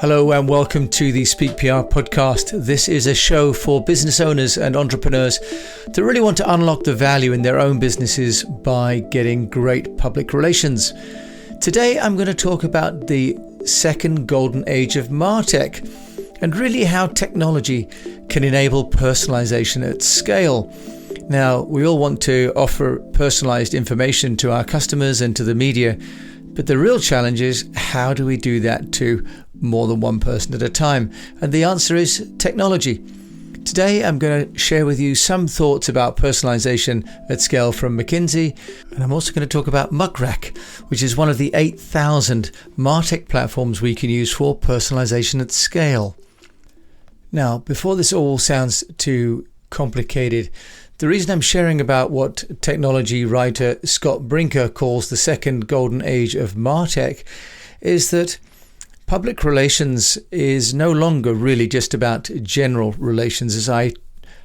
Hello and welcome to the Speak PR podcast. This is a show for business owners and entrepreneurs that really want to unlock the value in their own businesses by getting great public relations. Today I'm going to talk about the second golden age of martech and really how technology can enable personalization at scale. Now, we all want to offer personalized information to our customers and to the media, but the real challenge is how do we do that to more than one person at a time? And the answer is technology. Today I'm going to share with you some thoughts about personalization at scale from McKinsey, and I'm also going to talk about Muckrack, which is one of the 8,000 martech platforms we can use for personalization at scale. Now, before this all sounds too complicated, the reason I'm sharing about what technology writer Scott Brinker calls the second golden age of martech is that public relations is no longer really just about general relations. As I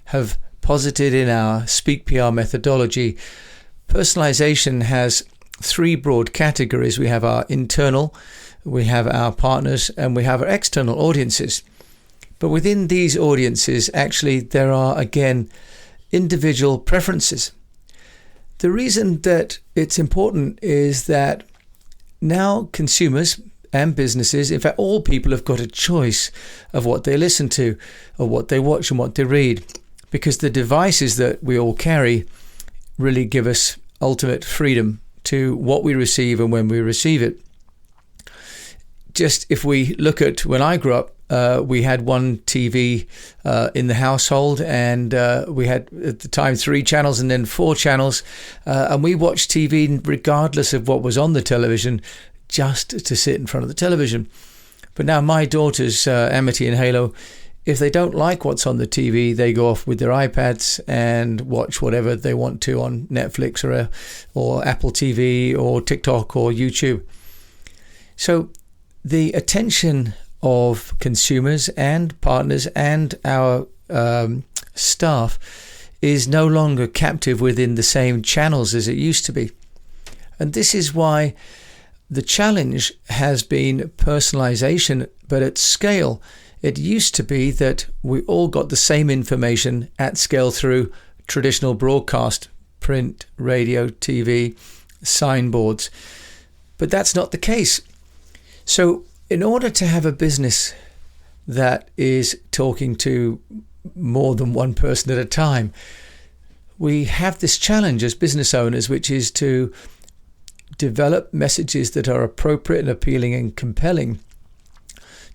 have posited in our Speak PR methodology, personalization has three broad categories. We have our internal, we have our partners, and we have our external audiences. But within these audiences, actually, there are, again, individual preferences. The reason that it's important is that now consumers and businesses, in fact all people, have got a choice of what they listen to or what they watch and what they read, because the devices that we all carry really give us ultimate freedom to what we receive and when we receive it. Just if we look at when I grew up, we had one TV in the household, and we had at the time 3 channels and then 4 channels, and we watched TV regardless of what was on the television, just to sit in front of the television. But now my daughters, Amity and Halo, if they don't like what's on the TV, they go off with their iPads and watch whatever they want to on Netflix or Apple TV or TikTok or YouTube. So the attention of consumers and partners and our staff is no longer captive within the same channels as it used to be. And this is why the challenge has been personalization, but at scale. It used to be that we all got the same information at scale through traditional broadcast, print, radio, TV, signboards. But that's not the case. So in order to have a business that is talking to more than one person at a time, we have this challenge as business owners, which is to develop messages that are appropriate and appealing and compelling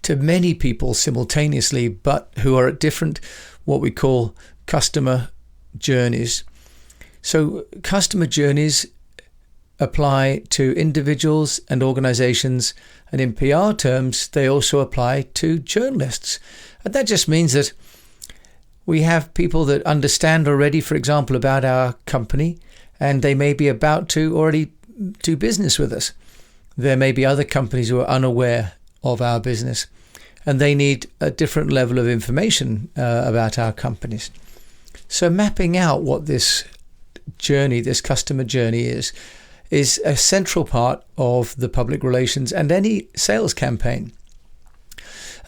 to many people simultaneously, but who are at different, what we call customer journeys. So customer journeys apply to individuals and organizations, and in PR terms, they also apply to journalists. And that just means that we have people that understand already, for example, about our company, and they may be about to already do business with us. There may be other companies who are unaware of our business, and they need a different level of information about our companies. So mapping out what this journey, this customer journey is a central part of the public relations and any sales campaign.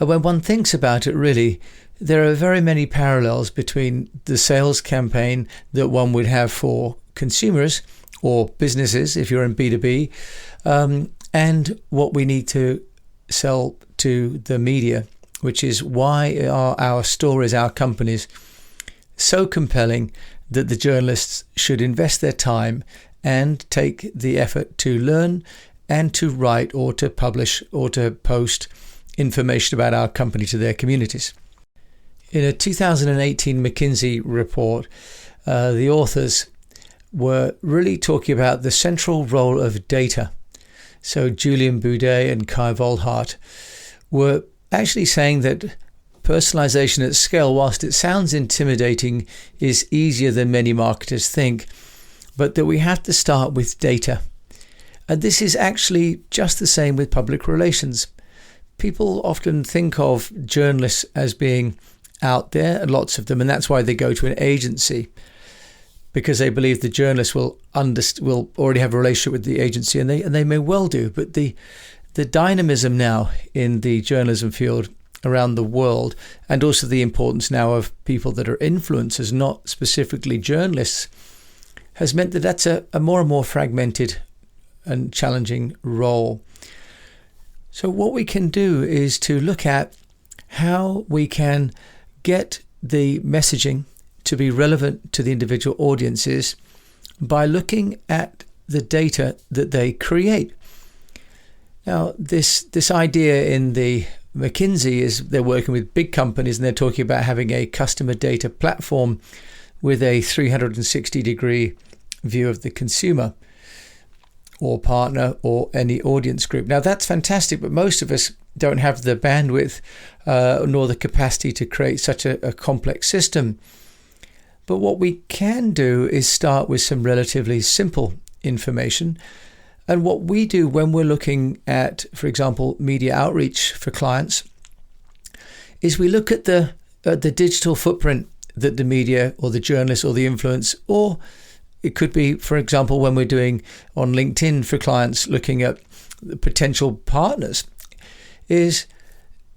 And when one thinks about it, really, there are very many parallels between the sales campaign that one would have for consumers or businesses, if you're in B2B, and what we need to sell to the media, which is why are our stories, our companies, so compelling that the journalists should invest their time and take the effort to learn and to write or to publish or to post information about our company to their communities. In a 2018 McKinsey report, the authors were really talking about the central role of data. So Julian Boudet and Kai Volhart were actually saying that personalization at scale, whilst it sounds intimidating, is easier than many marketers think, but that we have to start with data. And this is actually just the same with public relations. People often think of journalists as being out there, lots of them, and that's why they go to an agency. because they believe the journalist will already have a relationship with the agency, and they may well do. But the the dynamism now in the journalism field around the world, and also the importance now of people that are influencers, not specifically journalists, has meant that that's a more and more fragmented and challenging role. So what we can do is to look at how we can get the messaging to be relevant to the individual audiences by looking at the data that they create. Now, this idea in the McKinsey is they're working with big companies and they're talking about having a customer data platform with a 360-degree view of the consumer or partner or any audience group. Now, that's fantastic, but most of us don't have the bandwidth nor the capacity to create such a complex system. But what we can do is start with some relatively simple information. And what we do when we're looking at, for example, media outreach for clients, is we look at the digital footprint that the media or the journalist or the influence, or it could be, for example, when we're doing on LinkedIn for clients, looking at the potential partners, is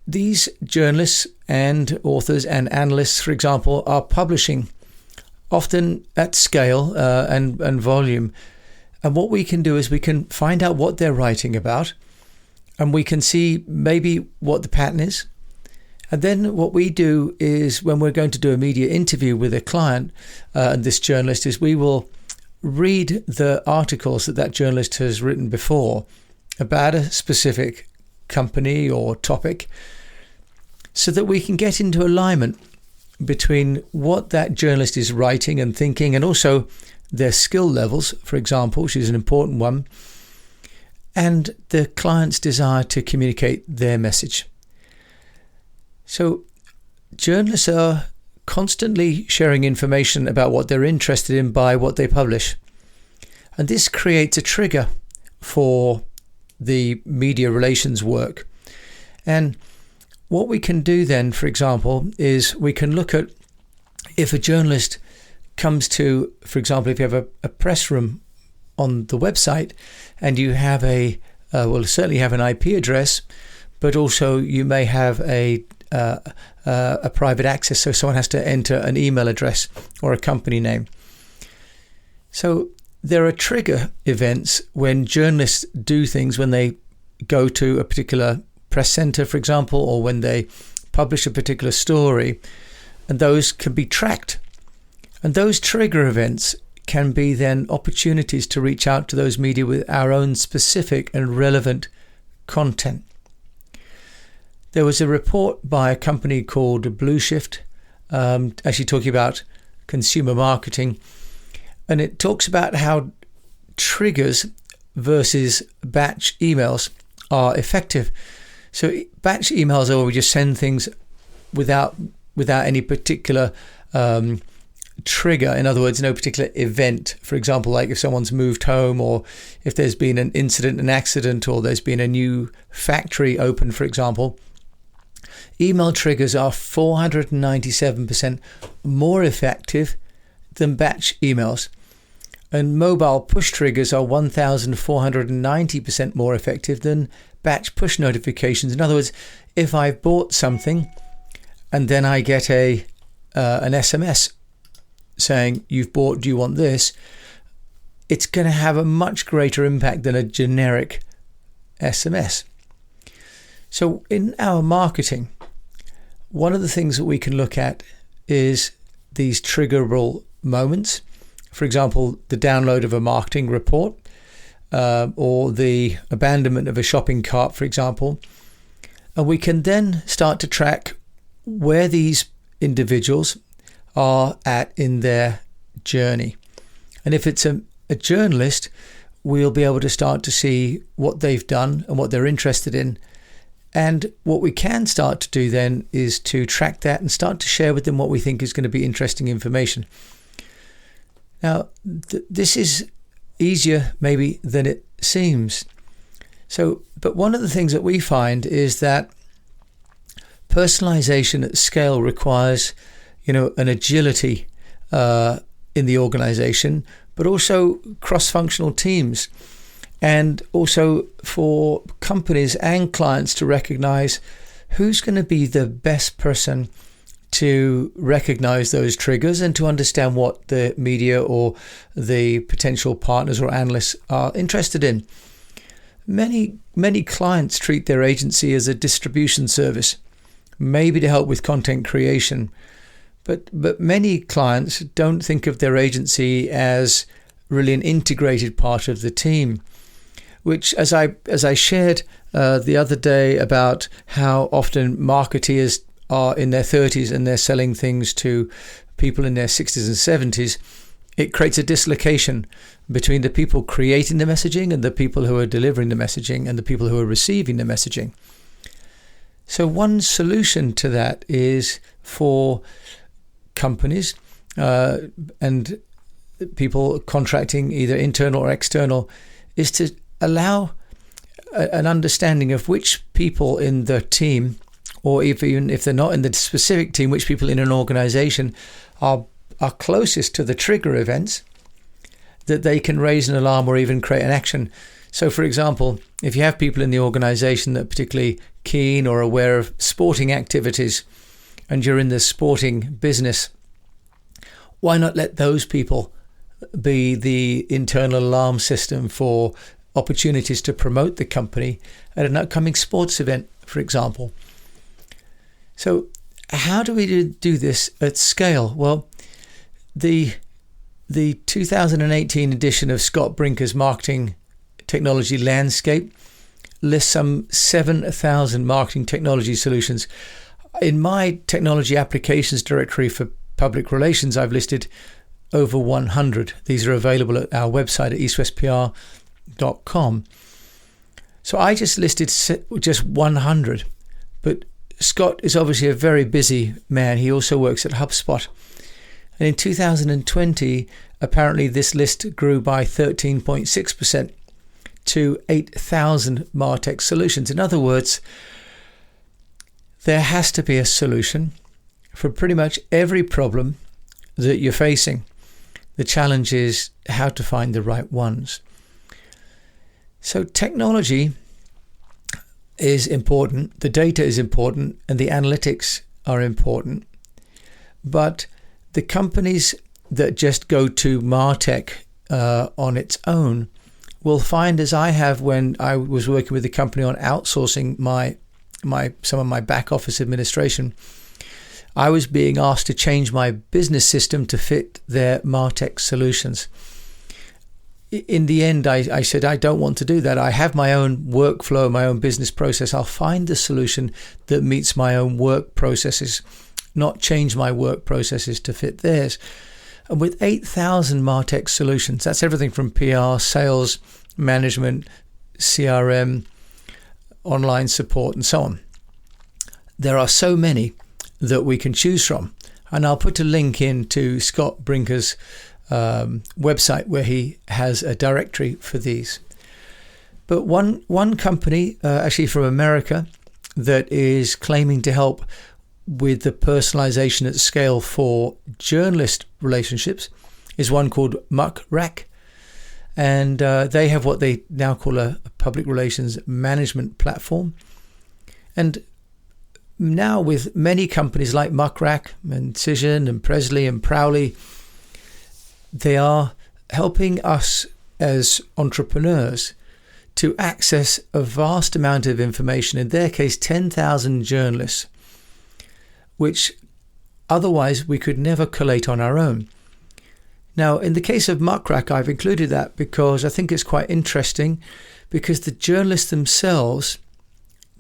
these journalists and authors and analysts, for example, are publishing often at scale and volume. And what we can do is we can find out what they're writing about, and we can see maybe what the pattern is. And then what we do is when we're going to do a media interview with a client and this journalist, is we will read the articles that journalist has written before about a specific company or topic, so that we can get into alignment between what that journalist is writing and thinking, and also their skill levels, for example, which is an important one, and the client's desire to communicate their message. So journalists are constantly sharing information about what they're interested in by what they publish. And this creates a trigger for the media relations work. And what we can do then, for example, is we can look at if a journalist comes to, for example, if you have a press room on the website and you have certainly have an IP address, but also you may have a private access, so someone has to enter an email address or a company name. So there are trigger events when journalists do things, when they go to a particular press center, for example, or when they publish a particular story, and those can be tracked. And those trigger events can be then opportunities to reach out to those media with our own specific and relevant content. There was a report by a company called Blue Shift, actually talking about consumer marketing, and it talks about how triggers versus batch emails are effective. So batch emails are where we just send things without any particular trigger. In other words, no particular event. For example, like if someone's moved home, or if there's been an incident, an accident, or there's been a new factory open, for example. Email triggers are 497% more effective than batch emails. And mobile push triggers are 1,490% more effective than batch push notifications. In other words, if I've bought something and then I get an SMS saying, "You've bought, do you want this?" it's going to have a much greater impact than a generic SMS. So in our marketing, one of the things that we can look at is these triggerable moments. For example, the download of a marketing report, or the abandonment of a shopping cart, for example. And we can then start to track where these individuals are at in their journey. And if it's a journalist, we'll be able to start to see what they've done and what they're interested in. And what we can start to do then is to track that and start to share with them what we think is going to be interesting information. Now, this is easier maybe than it seems. But one of the things that we find is that personalization at scale requires, an agility in the organization, but also cross-functional teams. and also for companies and clients to recognize who's going to be the best person to recognize those triggers and to understand what the media or the potential partners or analysts are interested in. Many clients treat their agency as a distribution service, maybe to help with content creation. But many clients don't think of their agency as really an integrated part of the team, which, as I shared the other day about how often marketeers are in their 30s and they're selling things to people in their 60s and 70s, it creates a dislocation between the people creating the messaging and the people who are delivering the messaging and the people who are receiving the messaging. So one solution to that is for companies and people contracting either internal or external is to allow an understanding of which people in the team, or even if they're not in the specific team, which people in an organization are closest to the trigger events that they can raise an alarm or even create an action. So, for example, if you have people in the organization that are particularly keen or aware of sporting activities and you're in the sporting business, why not let those people be the internal alarm system for opportunities to promote the company at an upcoming sports event, for example? So how do we do this at scale? Well, the 2018 edition of Scott Brinker's Marketing Technology Landscape lists some 7,000 marketing technology solutions. In my technology applications directory for public relations, I've listed over 100. These are available at our website at eastwestpr.com. So I just listed just 100, but Scott is obviously a very busy man. He also works at HubSpot. And in 2020, apparently this list grew by 13.6% to 8,000 martech solutions. In other words, there has to be a solution for pretty much every problem that you're facing. The challenge is how to find the right ones. So technology is important, the data is important, and the analytics are important. But the companies that just go to martech on its own will find, as I have when I was working with the company on outsourcing some of my back office administration, I was being asked to change my business system to fit their martech solutions. In the end, I said, I don't want to do that. I have my own workflow, my own business process. I'll find the solution that meets my own work processes, not change my work processes to fit theirs. And with 8,000 martech solutions, that's everything from PR, sales, management, CRM, online support, and so on. There are so many that we can choose from. And I'll put a link into Scott Brinker's website where he has a directory for these. But one company, actually from America, that is claiming to help with the personalization at scale for journalist relationships is one called martech. And they have what they now call a public relations management platform. And now with many companies like martech and Cision and Presley and Prowley, they are helping us as entrepreneurs to access a vast amount of information, in their case 10,000 journalists, which otherwise we could never collate on our own. Now, in the case of martech, I've included that because I think it's quite interesting, because the journalists themselves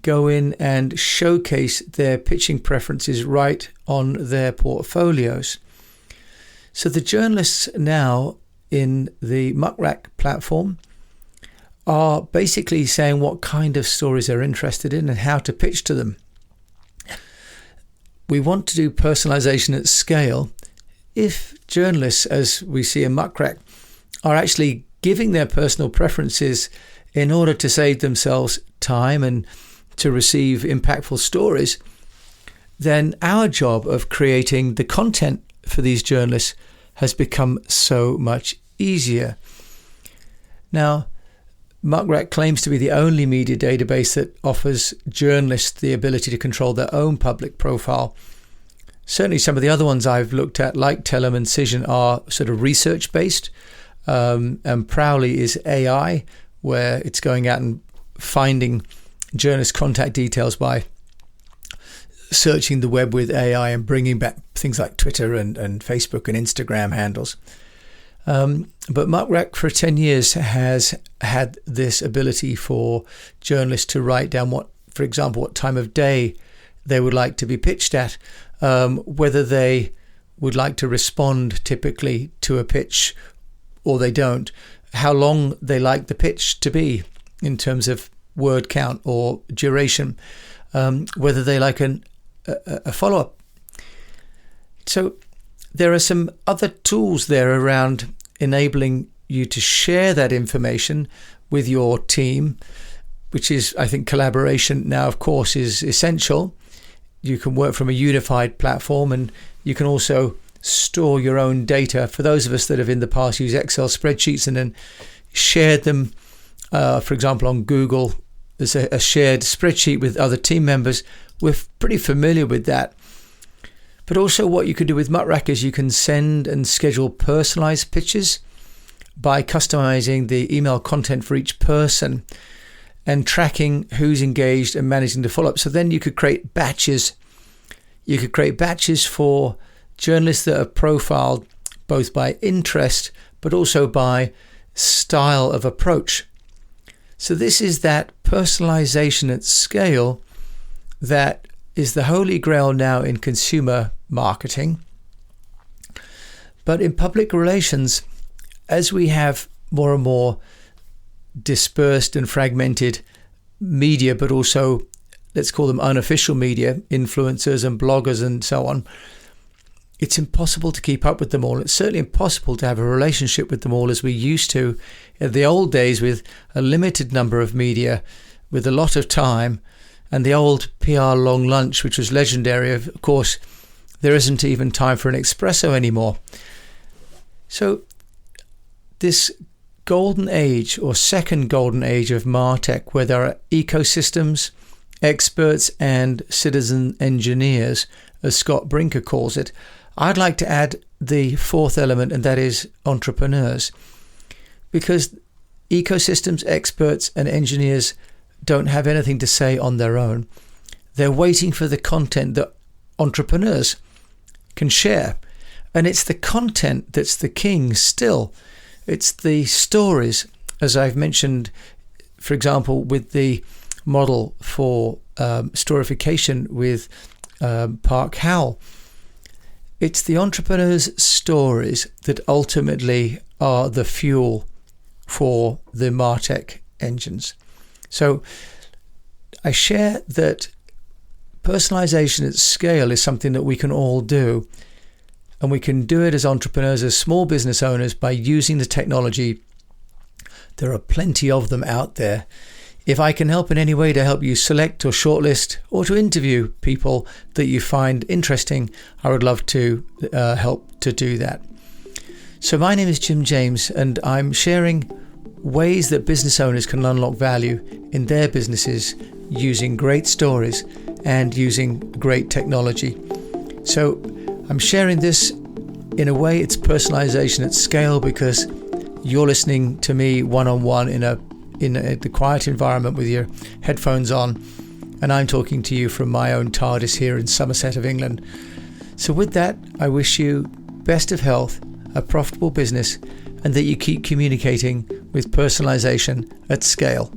go in and showcase their pitching preferences right on their portfolios. So the journalists now in the martech platform are basically saying what kind of stories they're interested in and how to pitch to them. We want to do personalization at scale. If journalists, as we see in martech, are actually giving their personal preferences in order to save themselves time and to receive impactful stories, then our job of creating the content for these journalists has become so much easier. Now, Muckrack claims to be the only media database that offers journalists the ability to control their own public profile. Certainly some of the other ones I've looked at, like Tellum and Cision, are sort of research-based, and Prowly is AI, where it's going out and finding journalist contact details by searching the web with AI and bringing back things like Twitter and Facebook and Instagram handles. But Muckrack for 10 years has had this ability for journalists to write down for example, what time of day they would like to be pitched at, whether they would like to respond typically to a pitch or they don't, how long they like the pitch to be in terms of word count or duration, whether they like a follow-up. So there are some other tools there around enabling you to share that information with your team, which is, I think, collaboration now, of course, is essential. You can work from a unified platform, and you can also store your own data. For those of us that have in the past used Excel spreadsheets and then shared them, for example, on Google, as a shared spreadsheet with other team members, we're pretty familiar with that. But also what you can do with Muckrack is you can send and schedule personalized pitches by customizing the email content for each person and tracking who's engaged and managing the follow-up. So then you could create batches. You could create batches for journalists that are profiled both by interest but also by style of approach. So this is that personalization at scale that is the holy grail now in consumer marketing. But in public relations, as we have more and more dispersed and fragmented media, but also, let's call them unofficial media, influencers and bloggers and so on, it's impossible to keep up with them all. It's certainly impossible to have a relationship with them all as we used to in the old days, with a limited number of media, with a lot of time, and the old PR long lunch, which was legendary. Of course, there isn't even time for an espresso anymore. So this golden age, or second golden age of martech, where there are ecosystems, experts and citizen engineers, as Scott Brinker calls it, I'd like to add the fourth element, and that is entrepreneurs. Because ecosystems, experts and engineers don't have anything to say on their own. They're waiting for the content that entrepreneurs can share. And it's the content that's the king still. It's the stories, as I've mentioned, for example, with the model for storification with Park Howell. It's the entrepreneurs' stories that ultimately are the fuel for the martech engines. So I share that personalization at scale is something that we can all do. And we can do it as entrepreneurs, as small business owners, by using the technology. There are plenty of them out there. If I can help in any way to help you select or shortlist or to interview people that you find interesting, I would love to help to do that. So my name is Jim James, and I'm sharing ways that business owners can unlock value in their businesses using great stories and using great technology. So I'm sharing this in a way it's personalization at scale, because you're listening to me one-on-one in the quiet environment with your headphones on, and I'm talking to you from my own TARDIS here in Somerset of England. So with that, I wish you best of health, a profitable business, and that you keep communicating with personalization at scale.